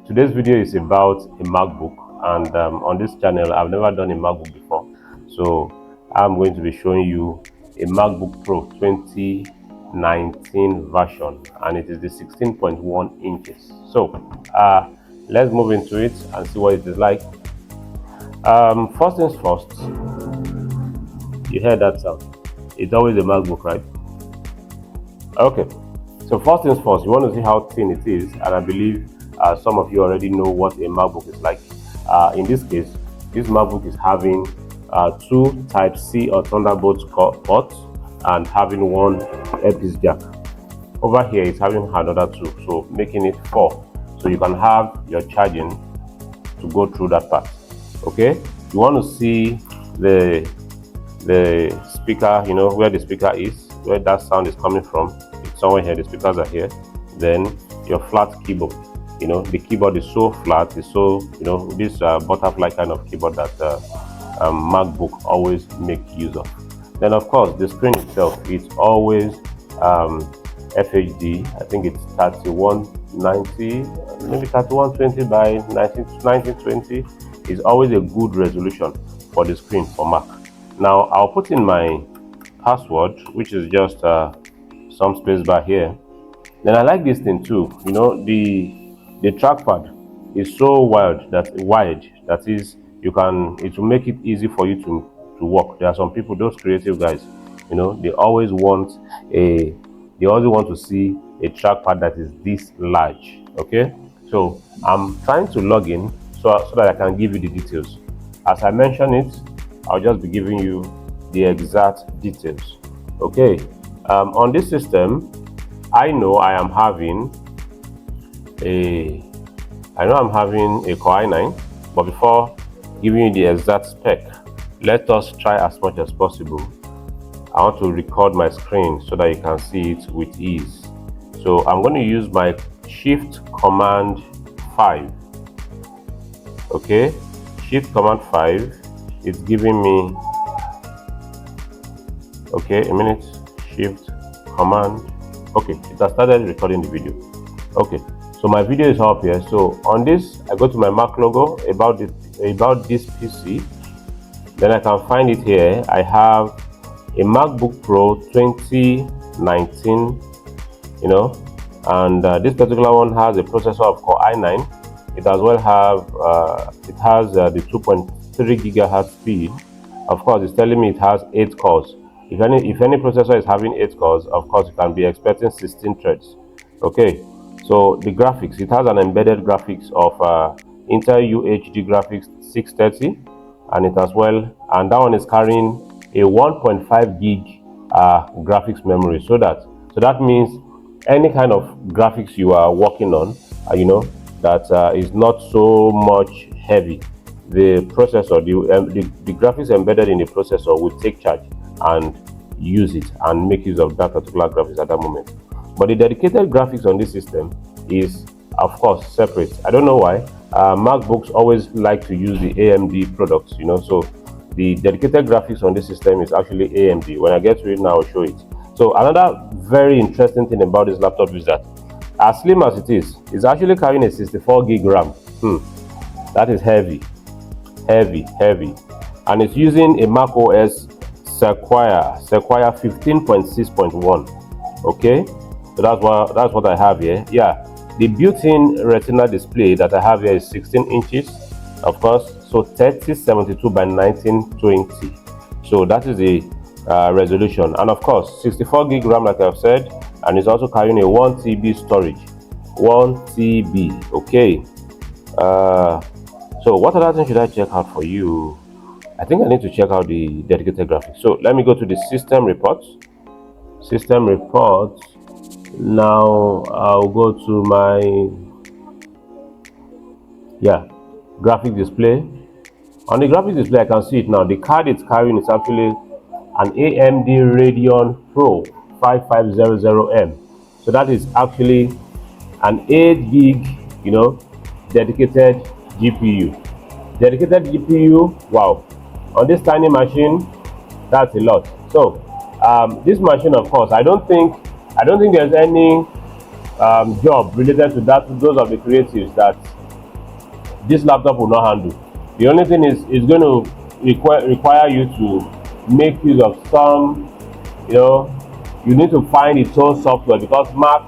Today's video is about a MacBook, and on this channel I've never done a MacBook before, so I'm going to be showing you a MacBook Pro 2019 version, and it is the 16.1 inches. So let's move into it and see what it is like. First things first, you heard that sound. It's always a MacBook, right? Okay, so first things first, you want to see how thin it is, and I believe some of you already know what a MacBook is like. In this case, this MacBook is having two Type-C or Thunderbolt ports and having one earpiece jack. Over here, it's having another two, so making it 4. So you can have your charging to go through that part. Okay, you want to see the speaker, you know, where the speaker is, where that sound is coming from. It's somewhere here. The speakers are here. Then your flat keyboard, you know, the keyboard is so flat, it's so, you know, this butterfly kind of keyboard that MacBook always make use of. Then of course the screen itself, it's always FHD. I think it's 3190, maybe 3120 by 1920. Is always a good resolution for the screen for Mac. Now I'll put in my password, which is just some space bar here. Then I like this thing too, you know, the trackpad is so wide that is, you can, it will make it easy for you to work. There are some people, those creative guys, you know, they always want to see a trackpad that is this large. Okay, so I'm trying to log in so that I can give you the details. As I mention it, I'll just be giving you the exact details. Okay, on this system, I know I'm having a Core i9, but before giving you the exact spec, let us try as much as possible. I want to record my screen so that you can see it with ease. So I'm going to use my Shift Command 5. Okay, Shift Command 5 is giving me, okay, a minute. Shift Command, okay, it has started recording the video. Okay, so my video is up here. So on this, I go to my Mac logo about this PC. Then I can find it here. I have a MacBook Pro 2019, you know, and this particular one has a processor of Core i9. It as well have it has the 2.3 gigahertz speed. Of course, it's telling me it has 8 cores. If any processor is having 8 cores, of course you can be expecting 16 threads. Okay, so the graphics, it has an embedded graphics of Intel UHD graphics 630, and it as well, and that one is carrying a 1.5 gig graphics memory. So that means any kind of graphics you are working on, you know, that is not so much heavy, the processor, the graphics embedded in the processor will take charge and use it and make use of that particular graphics at that moment. But the dedicated graphics on this system is, of course, separate. I don't know why. MacBooks always like to use the AMD products, you know, so the dedicated graphics on this system is actually AMD. When I get to it now, I'll show it. So another very interesting thing about this laptop is that, as slim as it is, it's actually carrying a 64 gig RAM. That is heavy, and it's using a Mac OS Sequoia 15.6.1. okay, so that's what I have here. Yeah, the built-in Retina display that I have here is 16 inches, of course, so 3072 by 1920. So that is the resolution, and of course 64 gig RAM, like I've said, and it's also carrying a 1 TB storage. 1 TB. Okay, so what other thing should I check out for you? I think I need to check out the dedicated graphics. So let me go to the system reports. Now I'll go to my graphic display. On the graphic display, I can see it now. The card it's carrying is actually an AMD Radeon Pro 5500M. So that is actually an 8 gig, you know, dedicated GPU. Wow, on this tiny machine, that's a lot. So this machine, of course, I don't think there's any job related to that, those of the creatives that this laptop will not handle. The only thing is it's going to require you to make use of some, you know, you need to find its own software, because Mac,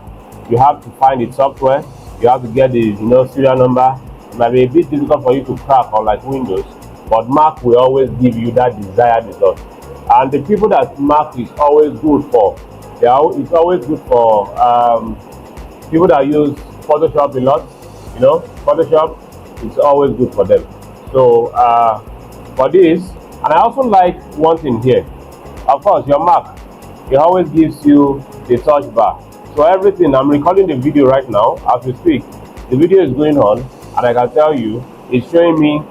you have to find its software, you have to get the, serial number. It might be a bit difficult for you to crack, unlike Windows, but Mac will always give you that desired result. And the people that Mac is always good for, it's always good for people that use Photoshop a lot. Photoshop is always good for them. So for this, and I also like one thing here. Of course, your Mac, it always gives you the touch bar. So everything, I'm recording the video right now as we speak. The video is going on, and I can tell you, it's showing me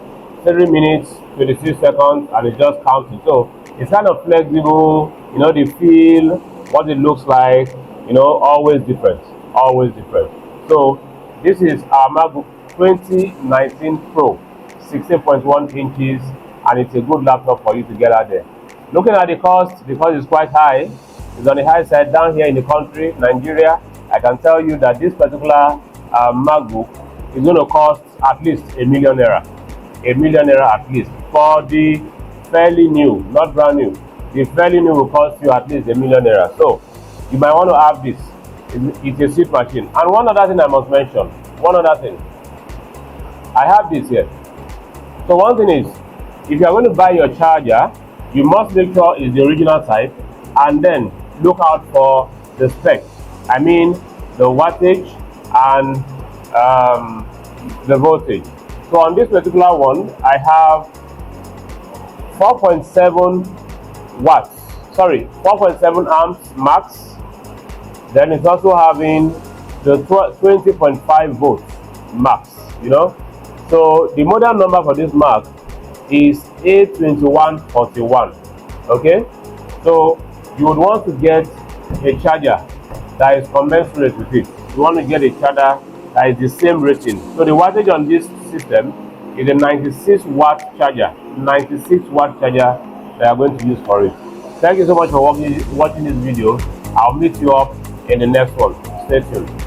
3 minutes 26 seconds, and it's just counting. So it's kind of flexible. The feel, what it looks like, always different, always different. So this is our MacBook 2019 Pro, 16.1 inches, and it's a good laptop for you to get out there. Looking at the cost is quite high. It's on the high side down here in the country, Nigeria. I can tell you that this particular MacBook is going to cost at least ₦1 million. ₦1 million at least. For the fairly new, not brand new, the fairly new will cost you at least ₦1 million. So you might want to have this. It's a sweet machine. And one other thing I must mention, I have this here. So one thing is, if you are going to buy your charger, you must make sure it's the original type, and then look out for the specs. I mean, the wattage and the voltage. So on this particular one, I have 4.7 amps max. Then it's also having the 20.5 volts max. So the model number for this Mac is A2141. Okay, so you would want to get a charger that is commensurate with it. You want to get a charger that is the same rating. So the wattage on this system is a 96 watt charger, 96 watt charger that I'm going to use for it. Thank you so much for watching this video. I'll meet you up in the next one. Stay tuned.